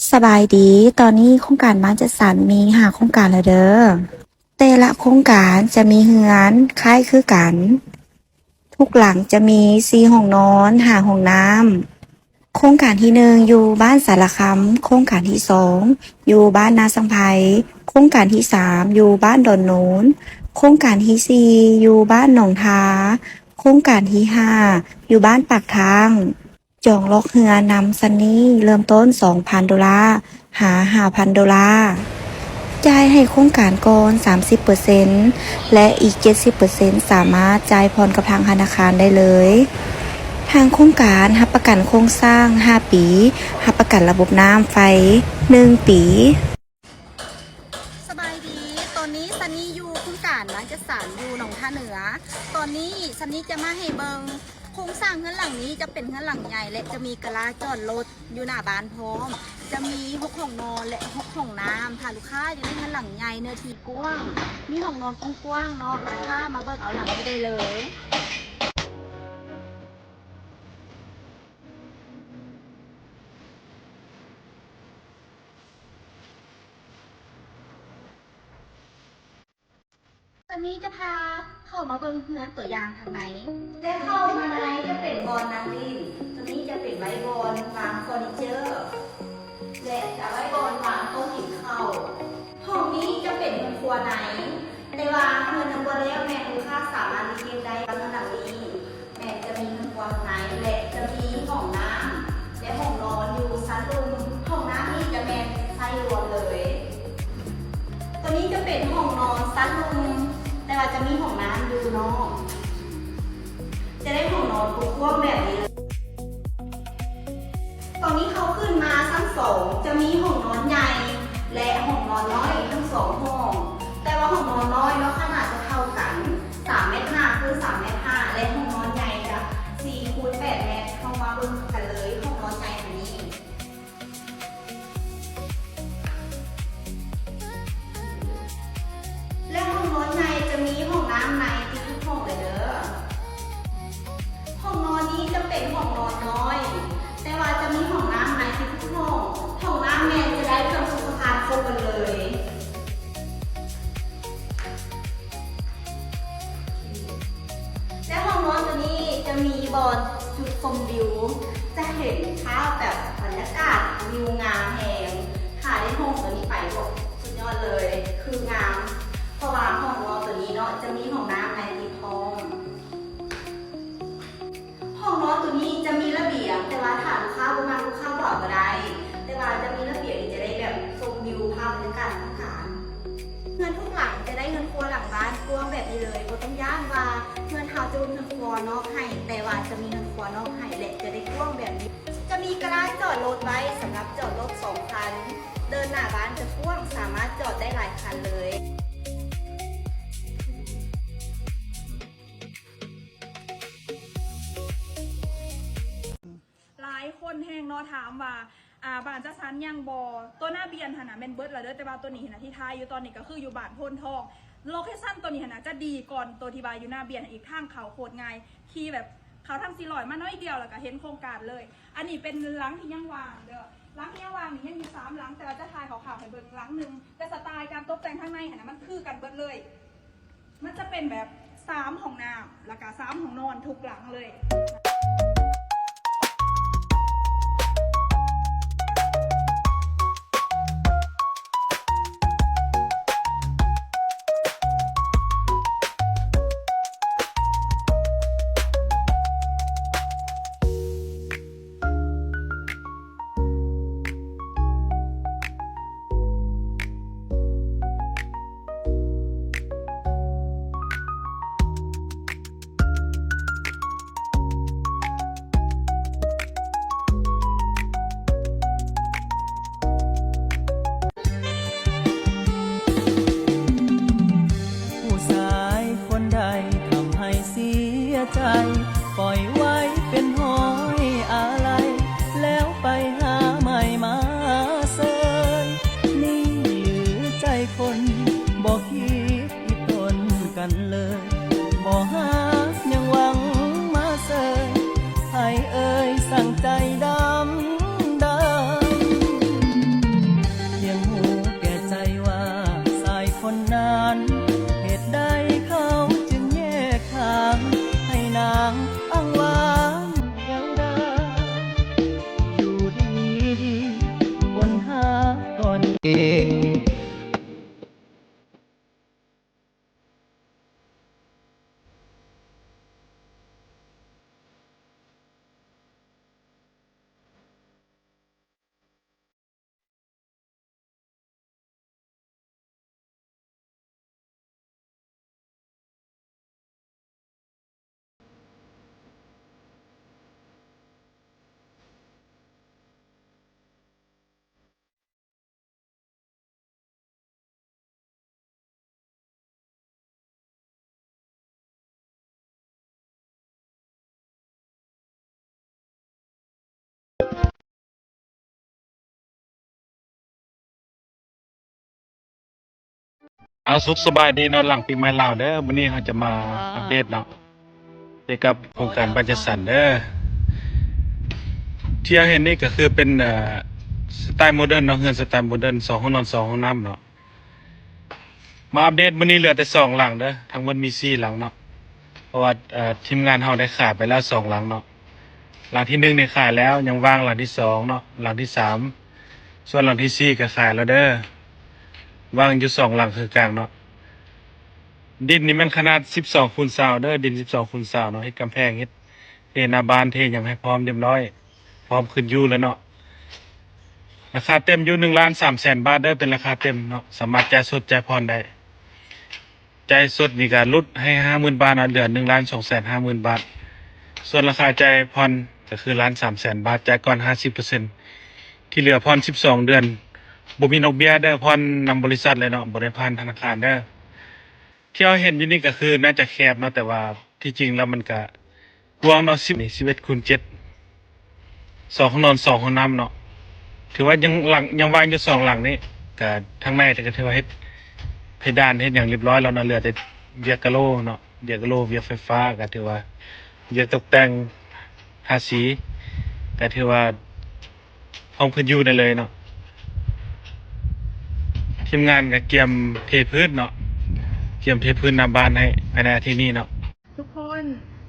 สบายดี ตอนนี้โครงการบ้านจัดสรรมี5โครงการแล้วเด้อแต่ละโครงการจะมีเรือนคล้ายคือกัน ทุกหลังจะมี4ห้องนอน5ห้องน้ำโครงการที่1อยู่บ้านสารคำโครงการที่2อยู่บ้านนาสังไพโครงการที่3อยู่บ้านดอนโนนโครงการที่4อยู่บ้านหนองทาโครงการที่5อยู่บ้านปากทาง จองล็อกเรือนำซันนี่เริ่มต้น $2,000 หา $5,000 จ่ายให้โครงการก่อน 30%และอีก 70%สามารถจ่ายผ่อนกับทางธนาคารได้เลย ทางโครงการรับประกันโครงสร้าง 5 ปีรับประกันระบบน้ำไฟ 1 ปีสบายดี ตอนนี้ซันนี่อยู่โครงการบ้านจัดสรรอยู่หนองท่าเหนือ ตอนนี้ซันนี่จะมาให้เบิงโครงสร้างเฮือนหลังนี้จะเป็นเฮือนหลังใหญ่และจะมีกะลาจอดรถอยู่หน้าบ้านพร้อม จะมี6ห้องนอนและ6ห้องน้ำถ้าลูกค้าจะได้เฮือนหลังใหญ่เนื้อที่กว้าง มีห้องนอนกว้างๆเนาะลูกค้ามาเบิกเอาหลังนี้ได้เลย ตอนนี้จะพาเข้ามาเบิ่งเฮือนตัวอย่างทางไหนได้เข้ามาในจะเป็นบอลนางลินตัวนี้จะเป็นไว้บอลวางเฟอร์นิเจอร์และจะไว้บอลวางโต๊ะกินข้าวห้องนี้จะเป็นเรือนครัวไหนแต่ว่าเรือนครัวแล้วแม่ลูกค้าสามารถเรียนได้บางหลังนี้แม่จะมีเรือนครัวไหนและจะมีห้องน้ำและห้องนอนอยู่ชั้นลุมห้องน้ำนี่จะแม่ใช้รวมเลยตัวนี้จะเป็นห้องนอนชั้นลุมแต่ว่าจะมีห้องน้ำอยู่เนาะจะได้ห้องนอนกว้างแบบนี้ตอนนี้เขาขึ้นมาชั้น2จะมีห้องนอนใหญ่และห้องนอนน้อยทั้ง2ห้องแต่ว่าห้องนอนน้อยเนาะขนาดจะเท่ากัน3 เมตร 5คือ3 เมตร 5และห้องนอนใหญ่จะ4คูณ8 เมตรเข้ามาเบิ่งกันเลยห้องนอนใหญ่อันนี้และห้องนอนใหญ่จะมีห้องน้ำในทุกห้องเลยเด้อห้องนอนนี้จะเป็นห้องนอนน้อยแต่ว่าจะมีห้องน้ำในทุกห้องห้องน้ำแม่จะได้เครื่องสุขภัณฑ์ครบกันเลยและห้องนอนตัวนี้จะมีบอลจุดชมวิวจะเห็นภาพแบบบรรยากาศวิวงามแหงถ่ายได้ห้องตัวนี้ไปบอกสุดยอดเลยคืองามเพราะว่าห้องนอนตัวนี้เนาะจะมีห้องน้ำในที่พร้อมห้องนอนตัวนี้จะมีระเบียงแต่ว่าถ้าลูกค้าประมาณลูกค้าบอกก็ได้แต่ว่าจะมีระเบียงจะได้แบบชมวิวภาพบรรยากาศต่างๆเงินทุกหลังจะได้เงินครัวหลังบ้านกว้างแบบนี้เลยบ่ต้องย่านว่าเงินเฮาจะมีเงินครัวนอกให้แต่ว่าจะมีเงินครัวนอกให้และจะได้กว้างแบบนี้จะมีกระดานจอดรถไว้สำหรับจอดรถ2 คันเดินหน้าบ้านจะกว้างสามารถจอดได้หลายคันเลยหลายคนแห้งเนาะถามว่าบ้านจัดสรรยังบอตัวหน้าเบียนหันนะเป็นเบิร์ดละเด้อแต่ว่าตัวนี้หันนะที่ทายอยู่ตอนนี้ก็คืออยู่บ้านโพนทองโลเคชั่นตัวนี้หันนะจะดีก่อนตัวที่บายอยู่หน้าเบียนอีกทางเขาโคตรง่ายขี่แบบเขาทางซีลอยมาน้อยเดียวแล้วก็เห็นโครงการเลย อันนี้เป็นหลังที่ยังวางเด้อหลังที่ยังวางนี่ยังมี3 หลังแต่เราจะทายขาวๆให้เบิร์ดหลังหนึ่งแต่สไตล์การตกแต่งข้างในหันนะมันคือกันเบิร์ดเลย มันจะเป็นแบบ3 ห้องน้ำแล้วก็3 ห้องนอนทุกหลังเลย เอาสุขสบายดีเนาะหลังปีใหม่ลาวเด้อวันนี้เราจะมาอัปเดตเนาะเกี่ยวกับโครงการบ้านจัดสรรเด้อที่เราเห็นนี่ก็คือเป็นสไตล์โมเดิร์นเนาะเรือนสไตล์โมเดิร์น2 ห้องนอน 2 ห้องน้ำเนาะมาอัปเดตวันนี้เหลือแต่2หลังเด้อทั้งหมดมี4หลังเนาะเพราะว่าทีมงานเราได้ขายไปแล้ว2หลังเนาะหลังที่1เนี่ยขายแล้วยังว่างหลังที่2เนาะหลังที่3ส่วนหลังที่4ก็ขายแล้วเด้อว่างอยู่2หลังคือกลางเนาะ ดินนี่มันขนาด12 คูณ 20เด้อดิน12 คูณ 20เนาะเฮ็ดกำแพงเฮ็ดเทหน้าบ้านเทหยังให้พร้อมเรียบร้อยพร้อมขึ้นอยู่แล้วเนาะราคาเต็มอยู่1,300,000 บาทเด้อเป็นราคาเต็มเนาะสามารถจ่ายสดจ่ายผ่อนได้จ่ายสดนี่ก็ลดให้ 50,000 บาทเนาะเหลือ1,250,000 บาทส่วนราคาจ่ายผ่อนก็คือ1,300,000 บาทจ่ายก่อน 50% ที่เหลือผ่อน12 เดือนบ่มีดอกเบี้ยเด้อผ่อนนำบริษัทเลยเนาะบ่ได้ผ่านธนาคารเด้อ ที่เราเห็นอยู่นี่ก็คือน่าจะแคบเนาะแต่ว่าที่จริงแล้วมันก็กว้างเนาะ11 คูณ 7 2 ห้องนอน 2 ห้องน้ำเนาะถือว่ายังหลังยังวางอยู่2หลังนี่ก็ทางในแต่ก็ถือว่าเฮ็ดเพดานเฮ็ดอย่างเรียบร้อยแล้วเนาะเหลือแต่เวียกกะโลเนาะเวียกกะโลเวียกไฟฟ้าก็ถือว่าเวียกตกแต่งทาสีก็ถือว่าพร้อมขึ้นอยู่ได้เลยเนาะทีมงานก็เตรียมเทพื้นเนาะ เตรียมเทพื้นหน้าบ้านให้ภายในอาที่นี้เนาะ ทุกคน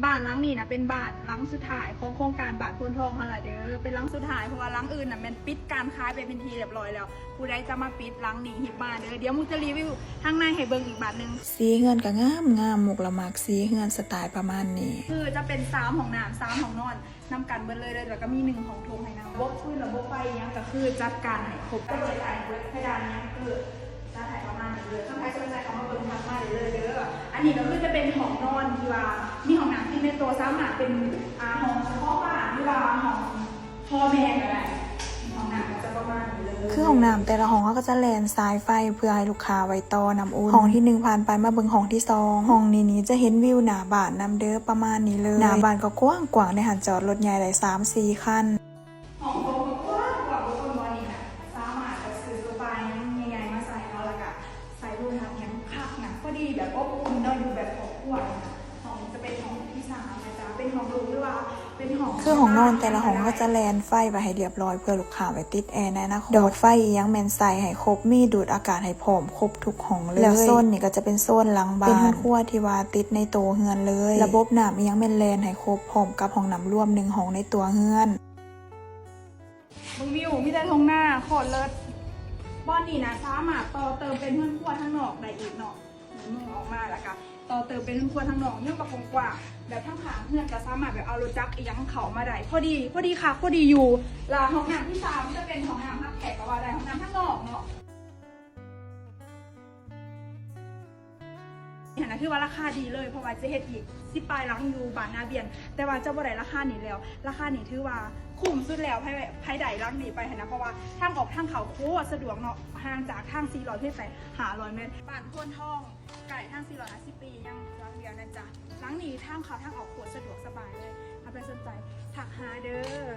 บ้านหลังนี้นะเป็นบ้านหลังสุดท้ายของโครงการบ้านพนทองเท่าไหร่เด้อเป็นหลังสุดท้ายเพราะว่าหลังอื่นน่ะมันปิดการขายไปเป็นทีเรียบร้อยแล้วผู้ใดจะมาปิดหลังนี้หิบมาเด้อเดี๋ยวมุกจะรีวิวข้างในให้เบิ่งอีกบาทนึง สีเฮือนก็งามงามมุกละมักสีเฮือนสไตล์ประมาณนี้ คือจะเป็น3ห้องน้ำ3ห้องนอนนำกันเบิดเลยแล้วก็มี1ห้องโถงให้นำระบบพื้นระบบไฟเนี้ยก็คือจัดการให้ครบก็เลยจ่ายเบิดเพดานเนี้ยคือจะถ่ายประมาณนี้เลยถ้าใครสนใจเขามาเบิ่งทางมาเลยเด้ออันนี้ก็คือจะเป็นห้องนอนที่ว่ามีห้องน้ำที่ในตัวสามารถเป็นห้องเฉพาะบ้านที่ว่าห้องพ่อแม่ก็ได้ห้องน้ำก็จะประมาณนี้เลย คือห้องน้ำแต่ละห้องเขาก็จะแลนสายไฟเพื่อให้ลูกค้าไว้ต่อน้ำอุ่นห้องที่1ผ่านไปมาเบิ่งห้องที่2ห้องนี้จะเห็นวิวหน้าบ้านนำเด้อประมาณนี้เลยหน้าบ้านก็กว้างกว้างในหันจอดรถใหญ่ได้3-4 คัน ห้องโถงก็กว้างกว่าบนบนนี้นะสามารถจะซื้อตัวไปใหญ่ๆมาใส่แล้วล่ะก็ใส่รูปแบบยังคักนะพอดีแบบอบอุ่นเนาะอยู่แบบครอบครัวนะห้องจะเป็นห้องที่3นะจ๊ะเป็นห้องลูกหรือว่าเป็นห้อง คือห้องนอนแต่ละห้องก็จะแลนไฟไปให้เรียบร้อยเพื่อลูกค้าไว้ติดแอร์ในอนาคตดอดไฟอีหยังแม่นใส่ให้ครบมีดูดอากาศให้พร้อมครบทุกห้องเลยแล้วโซนนี่ก็จะเป็นโซนหลังบ้านเป็นห้องครัวที่ว่าติดในตัวเฮือนเลย ระบบน้ำอีหยังแม่นแลนให้ครบพร้อมกับห้องน้ำร่วม1ห้องในตัวเฮือน มึงวิวมีแต่ทงหน้าโคตรเลิศบ้านนี้นะสามารถต่อเติมเป็นเพื่อนครัวทั้งนอกได้อีกเนาะมึงออกมาแล้วก็ต่อเติมเป็นเพื่อนครัวทั้งนอกยังประกงกว่าแบบทั้งขางเพื่อนก็สามารถแบบเอารถจักรอีหยังเขามาได้พอดีค่ะพอดีอยู่ลาห้องน้ำที่3จะเป็นห้องน้ำพักแขกกับว่าได้ห้องน้ำทั้งนอกเนาะเห็นนะคือว่าราคาดีเลยเพราะว่าจะเฮ็ดอีก10 ปลายหลังอยู่บ้านนาเบียนแต่ว่าจะบ่ได้ราคานี้แล้วราคานี้ถือว่าคุ้มสุดแล้วไผใดรักนี้ไปนะเพราะว่าทางออกทางเขาโคตรสะดวกเนาะห่างจากทาง400ขึ้นไป500 เมตรบ้านโพนทองไก่ทาง450 ปียังรังเดียวนั่นจ้ะหลังนี้ทางเขาทางออกโคตรสะดวกสบายเลยถ้าใครสนใจถักหาเด้อ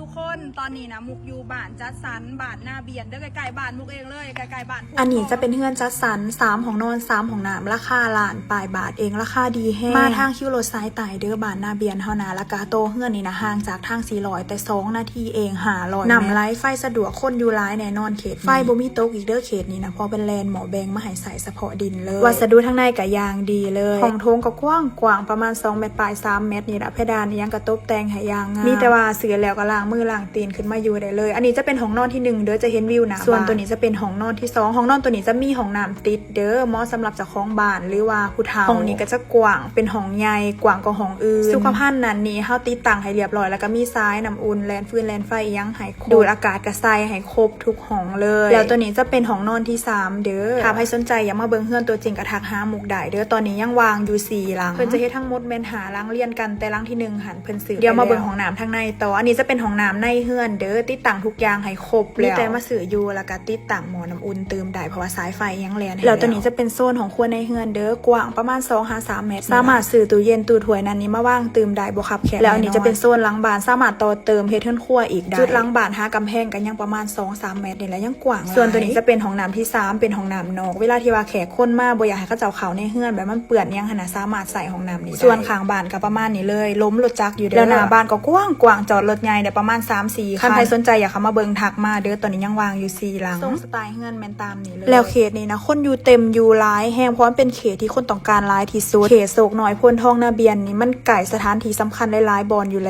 ทุกคนตอนนี้นะมุกอยู่บ้านจัดสรรบ้านหน้าเบียนเด้อไกลๆบ้านมุกเองเลยไกลๆบ้าน อันนี้จะเป็นเฮือนจัดสรร3ห้องนอน3ห้องน้ำราคาล้านปลายบาทเองราคาดีแฮงมาทางคิวโรซ้ายไต่เด้อบ้านนาเบียนเฮานะแล้วก็โตเฮือนนี่นะห่างจากทาง400แต่2นาทีเอง500นำไลฟ์ไฟสะดวกคนอยู่หลายแน่นอนเขตไฟบ่มีตกอีกเด้อเขตนี้นะพอเป็นแลนหมอแบงมาให้ใส่เฉพาะดินเลยวัสดุทั้งในก็ยางดีเลยห้องโถงก็กว้างประมาณ2 เมตรปลาย3 เมตรนี่ละเพดานยังก็ตบแต่งให้ยางงามมีแต่ว่าเสือแล้วก็ล้าง มือล้างตีนขึ้นมาอยู่ได้เลย อันนี้จะเป็นห้องนอนที่1เด้อจะเห็นวิวหน้าส่วนตัวนี้จะเป็นห้องนอนที่2ห้องนอนตัวนี้จะมีห้องน้ำติดเด้อเหมาะสำหรับเจ้าของบ้านหรือว่าผู้เฒ่าห้องนี้ก็จะกว้างเป็นห้องใหญ่กว้างกว่าห้องอื่นสุขภัณฑ์นั้นนี่เฮาติดตั้งให้เรียบร้อยแล้วก็มีทรายน้ำอุ่นแลนฟืนแลนไฟอีหยังให้ครบดูดอากาศก็ใส่ให้ครบทุกห้องเลยแล้วตัวนี้จะเป็นห้องนอนที่3เด้อถ้าใครสนใจอยากมาเบิ่งเฮือนตัวจริงก็ทักหาหมุกได้เด้อตอนนี้ยังวางอยู่4หลังเพิ่นจะเฮ็ดทั้งหมดแม่นหาหลังเรียนกันแต่หลังที่1หันเพิ่นซื้อเดี๋ยวมาเบิ่งห้องน้ำทางในต่ออันนี้จะเป็นห้องน้ำในเฮือนเด้อติดตั้งทุกอย่างให้ครบแล้วมีแต่มาซื้ออยู่แล้วก็ติดตั้งหม้อน้ำอุ่นเติมได้เพราะว่าสายไฟยังแล่นให้แล้วตัวนี้จะเป็นโซนของครัวในเฮือนเด้อกว้างประมาณ2-3 เมตรสามารถซื้อตู้เย็นตู้ถ้วยนั้นนี้มาวางเติมได้บ่คับแขกแล้วอันนี้จะเป็นโซนหลังบ้านสามารถต่อเติมเฮ็ดเฮือนครัวอีกได้จุดหลังบ้านหากำแพงก็ยังประมาณ2-3 เมตรนี่แหละยังกว้างส่วนตัวนี้จะเป็นห้องน้ำที่3เป็นห้องน้ำนอกเวลาที่ว่าแขกคนมาบ่อยากให้เขาเจ้าเขาในเฮือนแบบมันเปื้อนยังขนาดสามารถใส่ห้องน้ำนี้ส่วนข้างบ้านก็ประมาณนี้เลยล้มรถจักรอยู่เด้อแล้วหน้าบ้านก็กว้างจอดรถใหญ่ได้ประมาณ 3-4 คันใครสนใจอยากเข้ามาเบิ่งทักมาเด้อตอนนี้ยังวางอยู่4หลังทรงสไตล์เฮือนแม่นตามนี้เลยแล้วเขตนี้นะคนอยู่เต็มอยู่หลายแฮงเพราะมันเป็นเขตที่คนต้องการหลายที่สุดเขตโศกน้อยพลทองนาเบียนนี่มันใกล้สถานที่สำคัญหลายๆบอนอยู่แล้ว